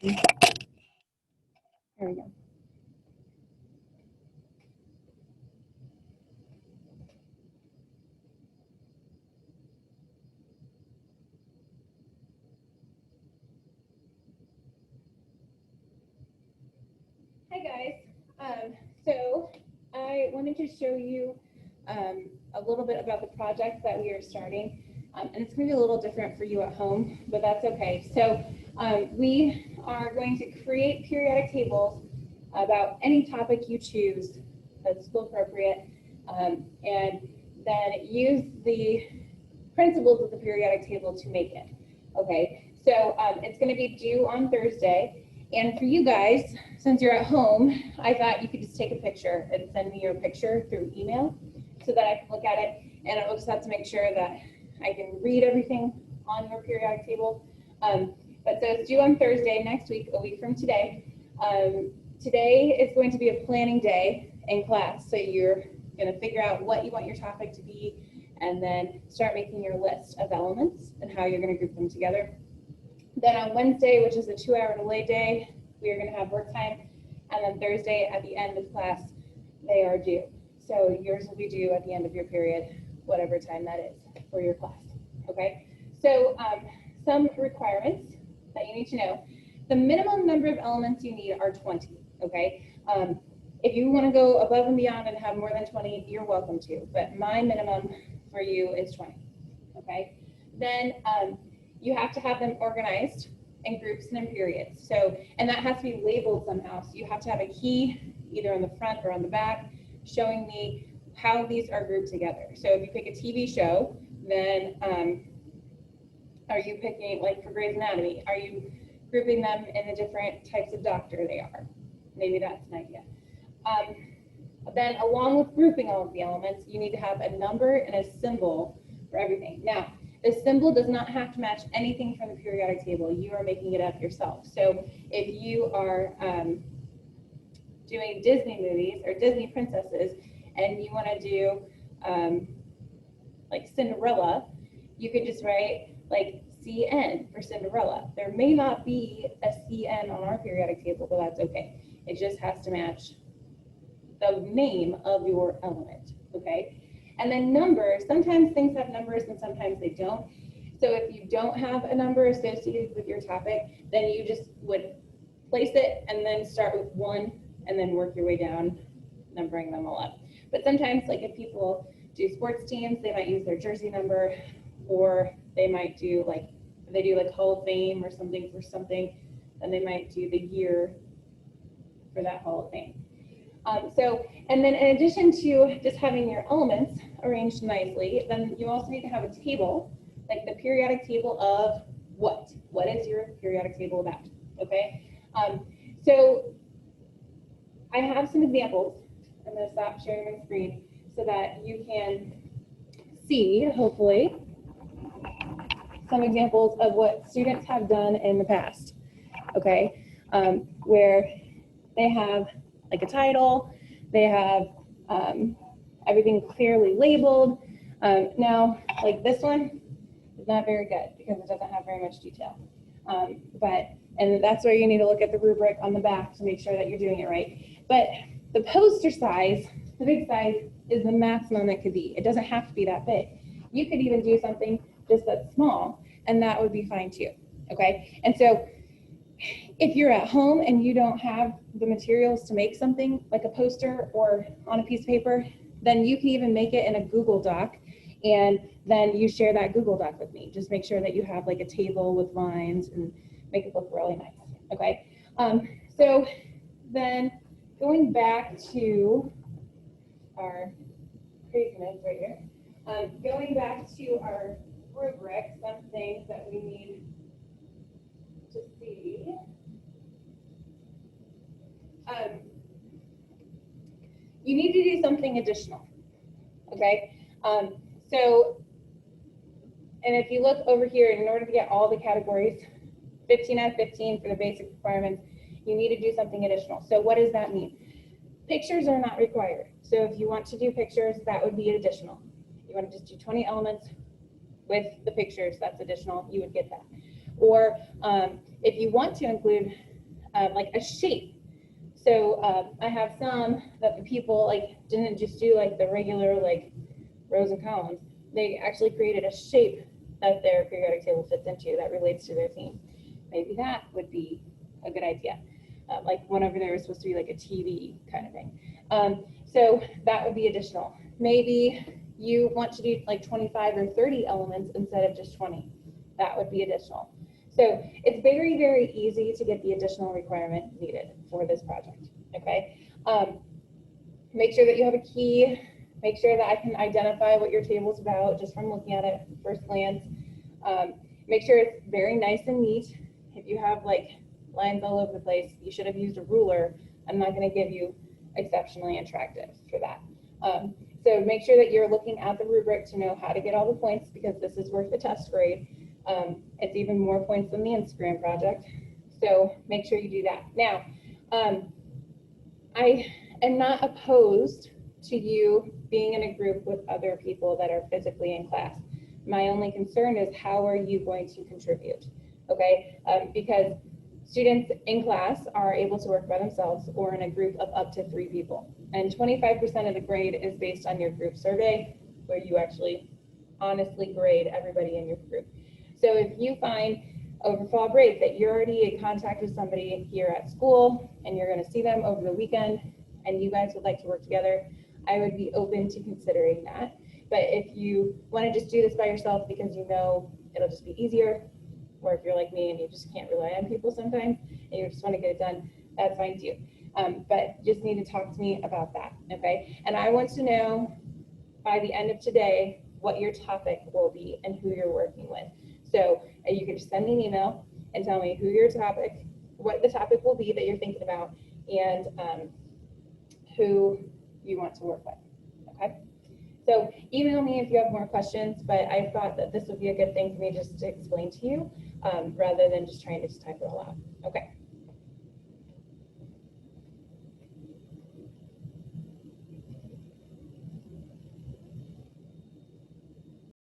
There we go. Hi guys. So I wanted to show you a little bit about the project that we are starting. And it's going to be a little different for you at home, but that's okay. So we are going to create periodic tables about any topic you choose that's school appropriate, and then use the principles of the periodic table to make it. Okay, so it's going to be due on Thursday. And for you guys, since you're at home, I thought you could just take a picture and send me your picture through email so that I can look at it. And I will just have to make sure that I can read everything on your periodic table. But so it's due on Thursday next week, a week from today. Today is going to be a planning day in class. So you're going to figure out what you want your topic to be and then start making your list of elements and how you're going to group them together. Then on Wednesday, which is a 2-hour delay day, we are going to have work time. And then Thursday at the end of class, they are due. So yours will be due at the end of your period, whatever time that is for your class. Okay, so some requirements that you need to know. The minimum number of elements you need are 20. Okay, if you want to go above and beyond and have more than 20, you're welcome to. But my minimum for you is 20. Okay, then you have to have them organized in groups and in periods. So, and that has to be labeled somehow. So you have to have a key either on the front or on the back showing me how these are grouped together. So if you pick a TV show, then are you picking, like for Grey's Anatomy, are you grouping them in the different types of doctor they are? Maybe that's an idea. Then along with grouping all of the elements, you need to have a number and a symbol for everything. Now, the symbol does not have to match anything from the periodic table. You are making it up yourself. So if you are doing Disney movies or Disney princesses and you want to do like Cinderella, you could just write like CN for Cinderella. There may not be a CN on our periodic table, but that's okay. It just has to match the name of your element, okay? And then numbers, sometimes things have numbers and sometimes they don't. So if you don't have a number associated with your topic, then you just would place it and then start with 1 and then work your way down, numbering them all up. But sometimes, like if people do sports teams, they might use their jersey number, or they might do like, if they do like Hall of Fame or something for something, then they might do the year for that Hall of Fame. And then in addition to just having your elements arranged nicely, then you also need to have a table, like the periodic table of what? What is your periodic table about, okay? So I have some examples. I'm gonna stop sharing my screen so that you can see, hopefully, some examples of what students have done in the past, okay? Where they have like a title, they have everything clearly labeled. Now, like this one is not very good because it doesn't have very much detail. And that's where you need to look at the rubric on the back to make sure that you're doing it right. But the poster size, the big size, is the maximum it could be. It doesn't have to be that big. You could even do something just that small, and that would be fine too, okay? And so if you're at home and you don't have the materials to make something like a poster or on a piece of paper, then you can even make it in a Google Doc, and then you share that Google Doc with me. Just make sure that you have like a table with lines and make it look really nice, okay? So then going back to our craziness right here, going back to our rubric, some things that we need to see. You need to do something additional, okay? So, and if you look over here, in order to get all the categories, 15 out of 15 for the basic requirements, you need to do something additional. So what does that mean? Pictures are not required. So if you want to do pictures, that would be additional. You want to just do 20 elements with the pictures, that's additional, you would get that. Or if you want to include like a shape. So I have some that the people like didn't just do like the regular like rows and columns. They actually created a shape that their periodic table fits into that relates to their theme. Maybe that would be a good idea. Like one over there is supposed to be like a TV kind of thing. So that would be additional. Maybe you want to do like 25 or 30 elements instead of just 20. That would be additional. So it's very, very easy to get the additional requirement needed for this project, okay? Make sure that you have a key. Make sure that I can identify what your table's about just from looking at it first glance. Make sure it's very nice and neat. If you have like lines all over the place, you should have used a ruler. I'm not going to give you exceptionally attractive for that. So make sure that you're looking at the rubric to know how to get all the points, because this is worth the test grade. It's even more points than the Instagram project. So make sure you do that. Now, I am not opposed to you being in a group with other people that are physically in class. My only concern is how are you going to contribute, okay? Because students in class are able to work by themselves or in a group of up to 3 people. And 25% of the grade is based on your group survey, where you actually honestly grade everybody in your group. So if you find over fall break that you're already in contact with somebody here at school and you're going to see them over the weekend and you guys would like to work together, I would be open to considering that. But if you want to just do this by yourself because you know it'll just be easier, or if you're like me and you just can't rely on people sometimes and you just want to get it done, that's fine too. But you just need to talk to me about that, okay? And I want to know by the end of today what your topic will be and who you're working with. So you can just send me an email and tell me who your topic, what the topic will be that you're thinking about, and who you want to work with, okay? So email me if you have more questions, but I thought that this would be a good thing for me just to explain to you rather than just trying to just type it all out. Okay.